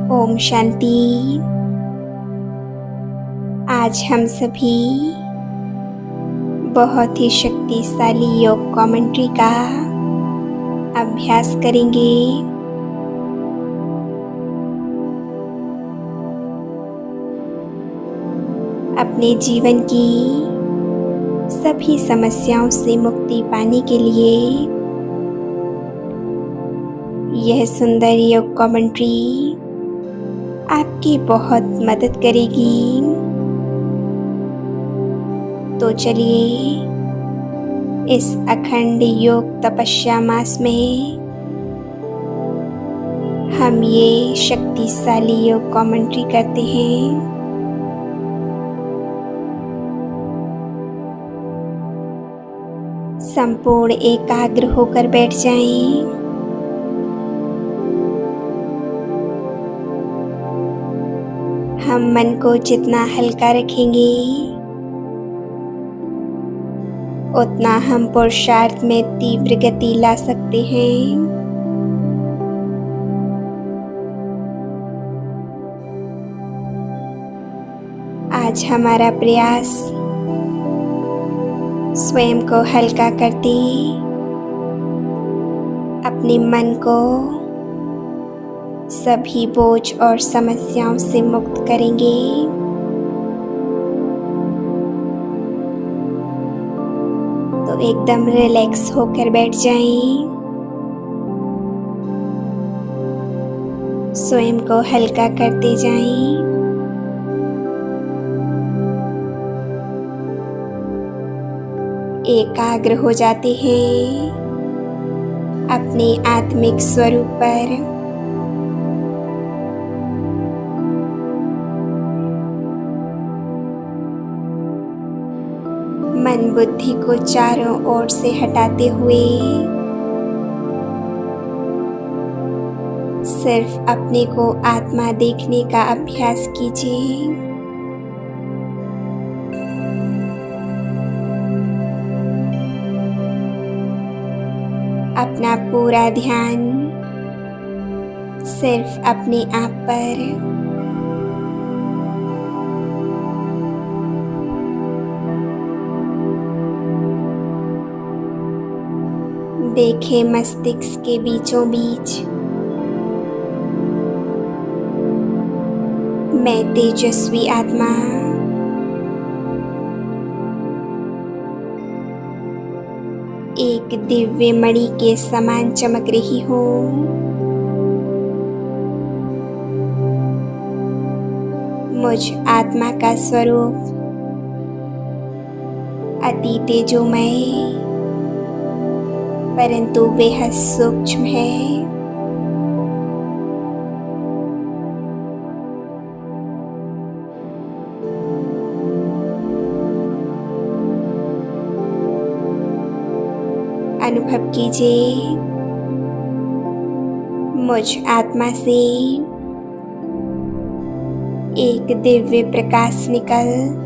ओम शांति। आज हम सभी बहुत ही शक्तिशाली योग कमेंट्री का अभ्यास करेंगे। अपने जीवन की सभी समस्याओं से मुक्ति पाने के लिए यह सुंदर योग कमेंट्री आपकी बहुत मदद करेगी। तो चलिए इस अखंड योग तपस्या मास में हम ये शक्तिशाली योग कमेंट्री करते हैं। संपूर्ण एकाग्र होकर बैठ जाएं। हम मन को जितना हल्का रखेंगे उतना हम पुरुषार्थ में तीव्र गति ला सकते हैं। आज हमारा प्रयास स्वयं को हल्का करते अपने मन को सभी बोझ और समस्याओं से मुक्त करेंगे। तो एकदम रिलैक्स होकर बैठ जाएं। स्वयं को हल्का करते जाएं। एकाग्र हो जाते हैं अपने आत्मिक स्वरूप पर। मन बुद्धि को चारों ओर से हटाते हुए सिर्फ अपने को आत्मा देखने का अभ्यास कीजिए। अपना पूरा ध्यान सिर्फ अपने आप पर। देखें मस्तिष्क के बीचों बीच मैं तेजस्वी आत्मा एक दिव्य मणि के समान चमक रही हूँ। मुझ आत्मा का स्वरूप अति तेजोमय परंतु बेहद सूक्ष्म है। अनुभव कीजिए मुझ आत्मा से एक दिव्य प्रकाश निकल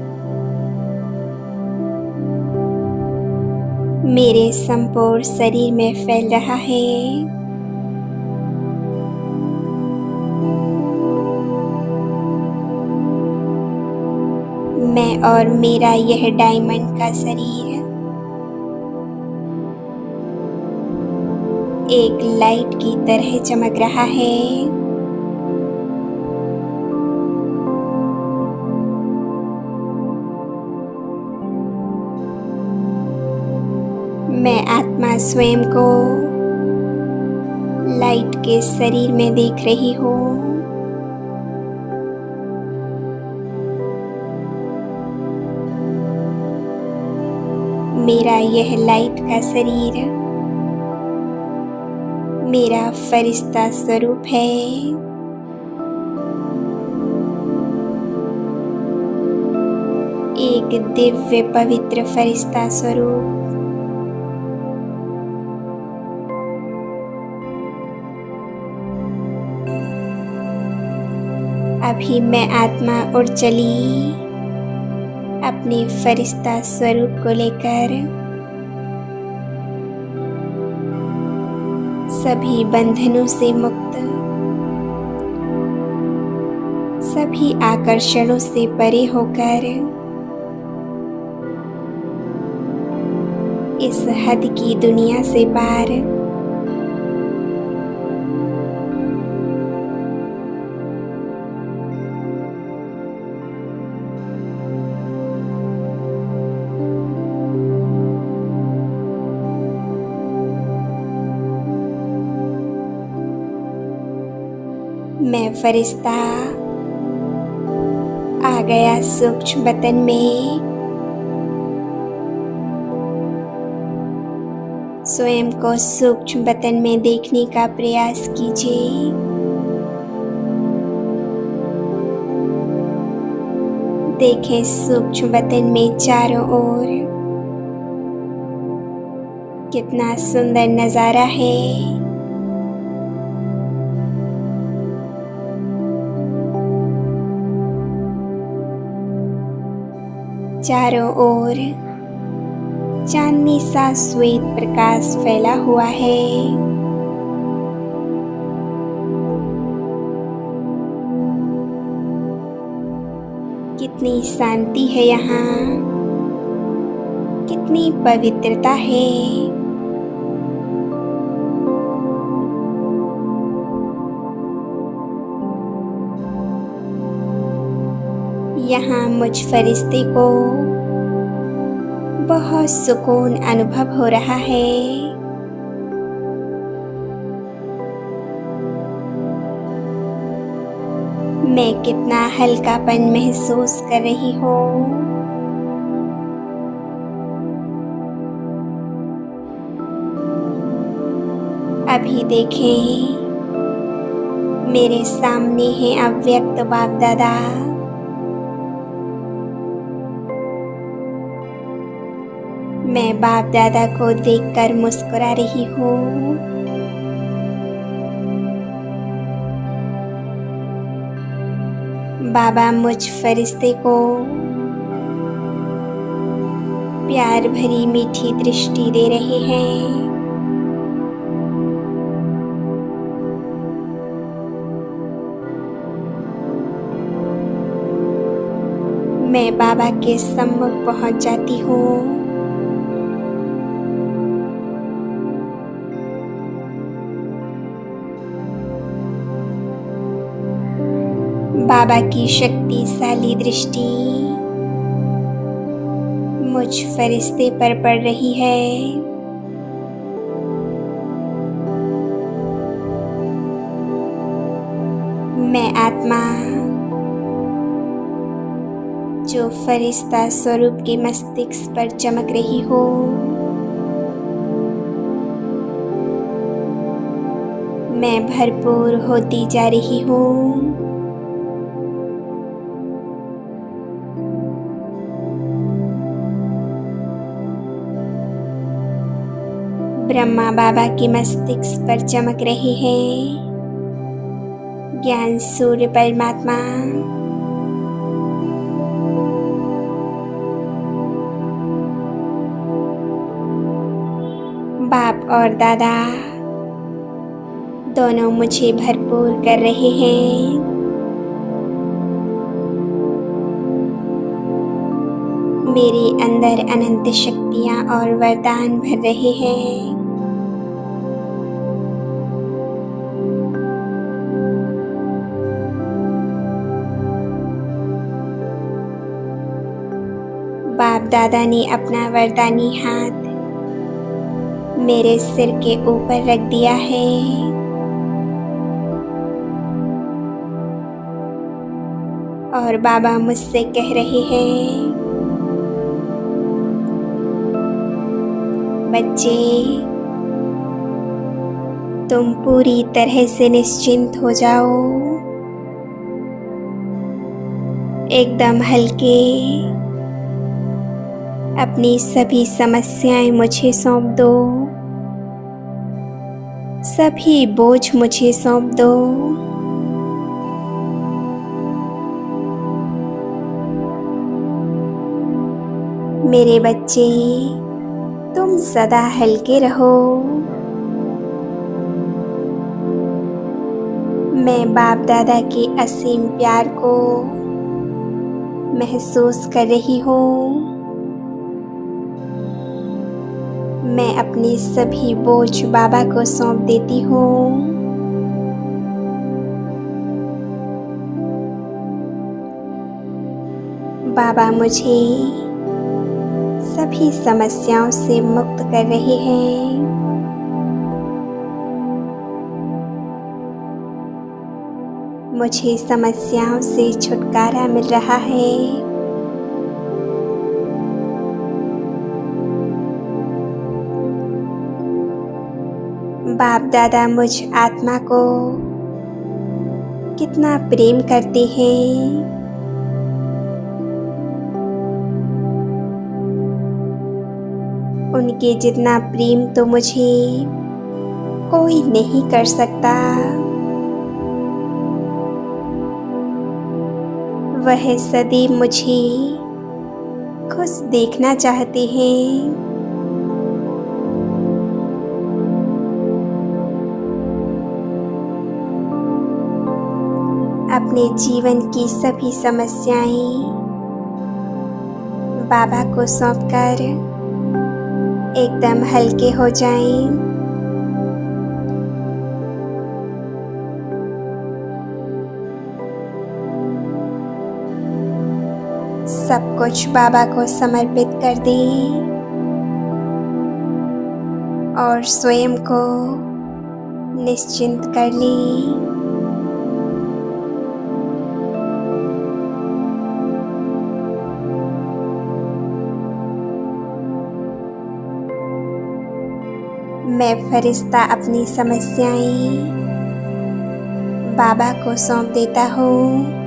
मेरे संपूर्ण शरीर में फैल रहा है। मैं और मेरा यह डायमंड का शरीर एक लाइट की तरह चमक रहा है। मैं आत्मा स्वयं को लाइट के शरीर में देख रही हूँ। मेरा यह लाइट का शरीर मेरा फरिश्ता स्वरूप है। एक दिव्य पवित्र फरिश्ता स्वरूप। अभी मैं आत्मा उड़ चली अपने फरिश्ता स्वरूप को लेकर सभी बंधनों से मुक्त सभी आकर्षणों से परे होकर इस हद की दुनिया से पार मैं फरिश्ता आ गया सूक्ष्म बतन में। स्वयं को सूक्ष्म बतन में देखने का प्रयास कीजिए। देखें सूक्ष्म बतन में चारों ओर कितना सुंदर नजारा है। चारों ओर चांदनी सा श्वेत प्रकाश फैला हुआ है। कितनी शांति है यहाँ, कितनी पवित्रता है। यहाँ मुझ फरिश्ते को बहुत सुकून अनुभव हो रहा है। मैं कितना हल्कापन महसूस कर रही हूँ। अभी देखें, मेरे सामने है अव्यक्त बाप दादा। मैं बाप दादा को देखकर मुस्कुरा रही हूँ। बाबा मुझ फरिश्ते को प्यार भरी मीठी दृष्टि दे रहे हैं। मैं बाबा के सम्मुख पहुंच जाती हूँ। बाबा की शक्तिशाली दृष्टि मुझ फरिश्ते पर पड़ रही है। मैं आत्मा जो फरिश्ता स्वरूप के मस्तिष्क पर चमक रही हो, मैं भरपूर होती जा रही हूँ। ब्रह्मा बाबा के मस्तिष्क पर चमक रहे हैं। ज्ञान सूर्य परमात्मा बाप और दादा दोनों मुझे भरपूर कर रहे हैं। मेरे अंदर अनंत शक्तियाँ और वरदान भर रहे हैं। बाप दादा ने अपना वरदानी हाथ मेरे सिर के ऊपर रख दिया है। और बाबा मुझसे कह रहे हैं, बच्चे, तुम पूरी तरह से निश्चिंत हो जाओ। एकदम हल्के अपनी सभी समस्याएं मुझे सौंप दो। सभी बोझ मुझे सौंप दो। मेरे बच्चे, तुम सदा हल्के रहो। मैं बाप दादा के असीम प्यार को महसूस कर रही हूँ। मैं अपने सभी बोझ बाबा को सौंप देती हूँ। बाबा मुझे सभी समस्याओं से मुक्त कर रहे हैं। मुझे समस्याओं से छुटकारा मिल रहा है। बाप दादा मुझ आत्मा को कितना प्रेम करते हैं। उनके जितना प्रेम तो मुझे कोई नहीं कर सकता। वह सदैव मुझे खुश देखना चाहते हैं। अपने जीवन की सभी समस्याएं बाबा को सौंपकर एकदम हल्के हो जाएं। सब कुछ बाबा को समर्पित कर दें और स्वयं को निश्चिंत कर लें। मैं फरिश्ता अपनी समस्याएं बाबा को सौंप देता हूँ।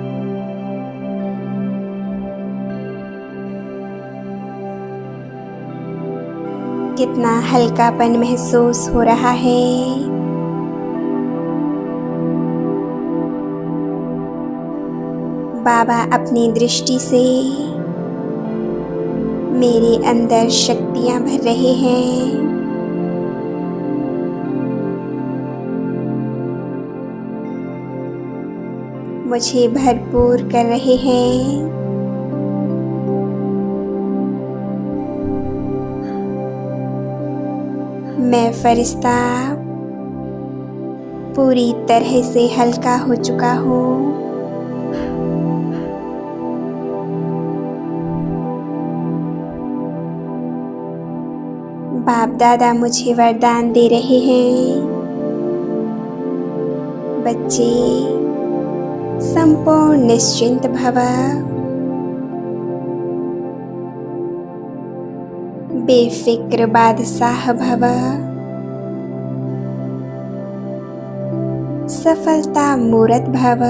कितना हल्कापन महसूस हो रहा है। बाबा अपनी दृष्टि से मेरे अंदर शक्तियाँ भर रहे हैं। मुझे भरपूर कर रहे हैं। मैं फरिश्ता पूरी तरह से हल्का हो चुका हूँ। बाप दादा मुझे वरदान दे रहे हैं। बच्चे संपूर्ण निश्चिंत भव, बेफिक्र बादशाह भव, सफलता मूरत भव।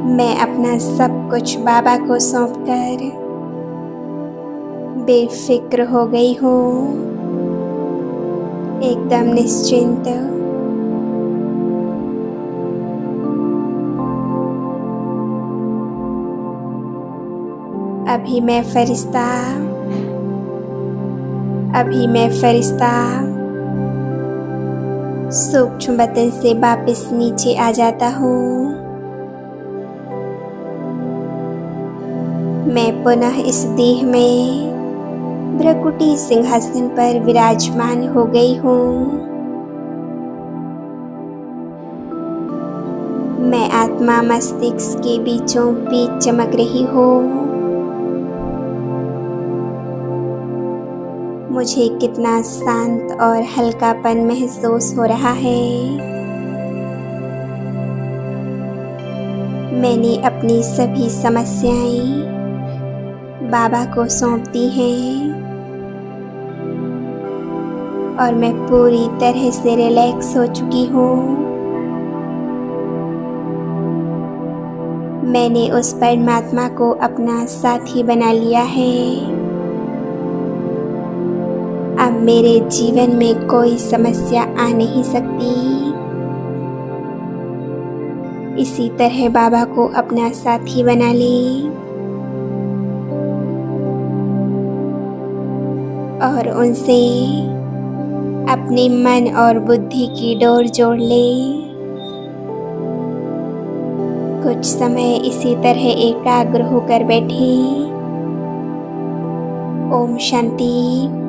मैं अपना सब कुछ बाबा को सौंपकर बेफिक्र हो गई हूँ, एकदम निश्चिंत। अभी मैं फरिश्ता सूक्ष्म बदन से वापस नीचे आ जाता हूँ। मैं पुनः इस देह में भ्रकुटी सिंहासन पर विराजमान हो गई हूँ। मैं आत्मा मस्तिष्क के बीचों बीच चमक रही हूँ। मुझे कितना शांत और हल्कापन महसूस हो रहा है। मैंने अपनी सभी समस्याएं बाबा को सौंप दी हैं और मैं पूरी तरह से रिलैक्स हो चुकी हूँ। मैंने उस परमात्मा को अपना साथी बना लिया है। अब मेरे जीवन में कोई समस्या आ नहीं सकती। इसी तरह बाबा को अपना साथी बना ले। और उनसे अपने मन और बुद्धि की डोर जोड़ लें। कुछ समय इसी तरह एकाग्र होकर बैठें। ओम शांति।